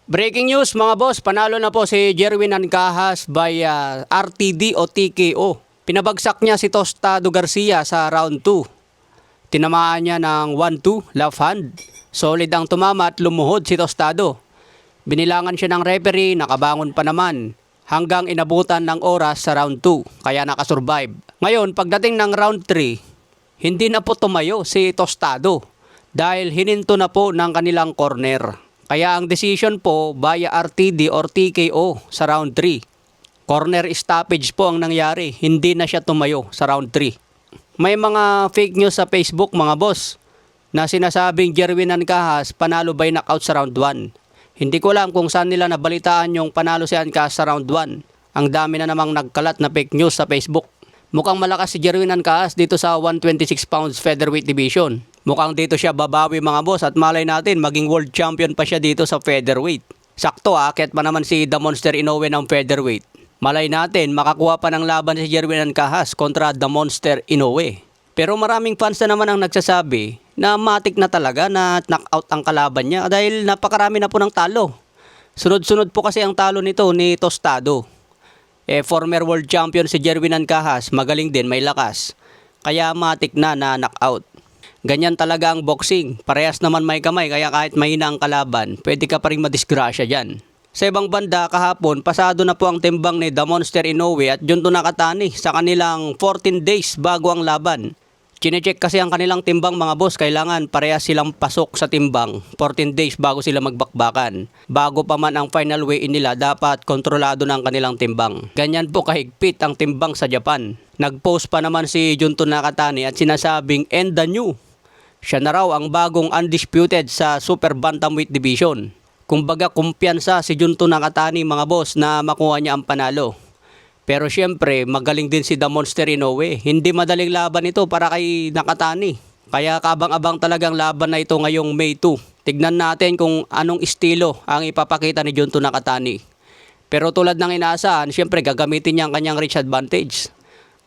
Breaking news mga boss, panalo na po si Jerwin Ancahas by RTD o TKO. Pinabagsak niya si Tostado Garcia sa round 2. Tinamaan niya ng 1-2 left hand. Solid ang tumama at lumuhod si Tostado. Binilangan siya ng referee, nakabangon pa naman hanggang inabutan ng oras sa round 2 kaya nakasurvive. Ngayon pagdating ng round 3, hindi na po tumayo si Tostado dahil hininto na po ng kanilang corner. Kaya ang decision po via RTD or TKO sa round 3. Corner stoppage po ang nangyari. Hindi na siya tumayo sa round 3. May mga fake news sa Facebook mga boss na sinasabing Jerwin Ancahas panalo by knockout sa round 1. Hindi ko alam kung saan nila nabalitaan yung panalo si Ancahas sa round 1. Ang dami na namang nagkalat na fake news sa Facebook. Mukhang malakas si Jerwin Ancahas dito sa 126 pounds featherweight division. Mukhang dito siya babawi mga boss at malay natin maging world champion pa siya dito sa featherweight. Sakto akit pa naman si The Monster Inoue ng featherweight. Malay natin makakuha pa ng laban si Jerwin Ancahas kontra The Monster Inoue. Pero maraming fans na naman ang nagsasabi na matik na talaga na knockout ang kalaban niya dahil napakarami na po ng talo. Sunod-sunod po kasi ang talo nito ni Tostado. Former world champion si Jerwin Ancahas, magaling din, may lakas. Kaya matik na knockout. Ganyan talaga ang boxing. Parehas naman may kamay kaya kahit mahina ang kalaban, pwede ka pa rin madisgrasya dyan. Sa ibang banda kahapon, pasado na po ang timbang ni The Monster Inoue at Junto Nakatani sa kanilang 14 days bago ang laban. Chinecheck kasi ang kanilang timbang mga boss, kailangan parehas silang pasok sa timbang 14 days bago sila magbakbakan. Bago pa man ang final weigh-in nila, dapat kontrolado ng kanilang timbang. Ganyan po kahigpit ang timbang sa Japan. Nag-post pa naman si Junto Nakatani at sinasabing and the new. Siya na raw ang bagong undisputed sa Super Bantamweight Division. Kumbaga kumpiyansa si Junto Nakatani mga boss na makuha niya ang panalo. Pero syempre magaling din si The Monster Inoue. Hindi madaling laban ito para kay Nakatani. Kaya kabang-abang talagang laban na ito ngayong May 2. Tignan natin kung anong estilo ang ipapakita ni Junto Nakatani. Pero tulad ng inaasahan, syempre gagamitin niya ang kanyang reach advantage.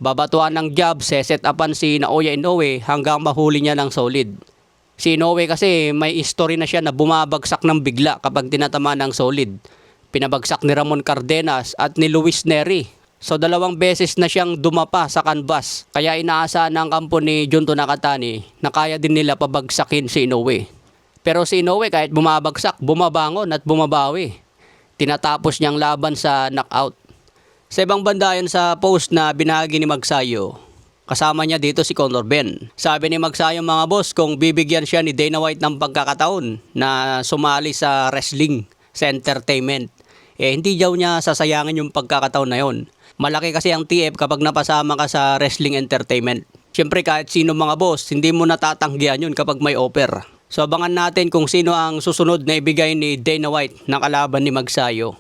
Babatuan ng jab, set upan si Naoya Inoue hanggang mahuli niya ng solid. Si Inoue kasi may history na siya na bumabagsak ng bigla kapag tinatama ng solid. Pinabagsak ni Ramon Cardenas at ni Luis Neri. So 2 beses na siyang dumapa sa canvas. Kaya inaasahan ng kampo ni Junto Nakatani na kaya din nila pabagsakin si Inoue. Pero si Inoue kahit bumabagsak, bumabangon at bumabawi. Tinatapos niyang laban sa knockout. Sa ibang banda yan sa post na binahagi ni Magsayo, kasama niya dito si Conor Ben. Sabi ni Magsayo mga boss kung bibigyan siya ni Dana White ng pagkakataon na sumali sa wrestling, sa entertainment, hindi daw niya sasayangin yung pagkakataon na yon. Malaki kasi ang TF kapag napasama ka sa wrestling entertainment. Siyempre kahit sino mga boss, hindi mo natatanggihan yun kapag may offer. So abangan natin kung sino ang susunod na ibigay ni Dana White na kalaban ni Magsayo.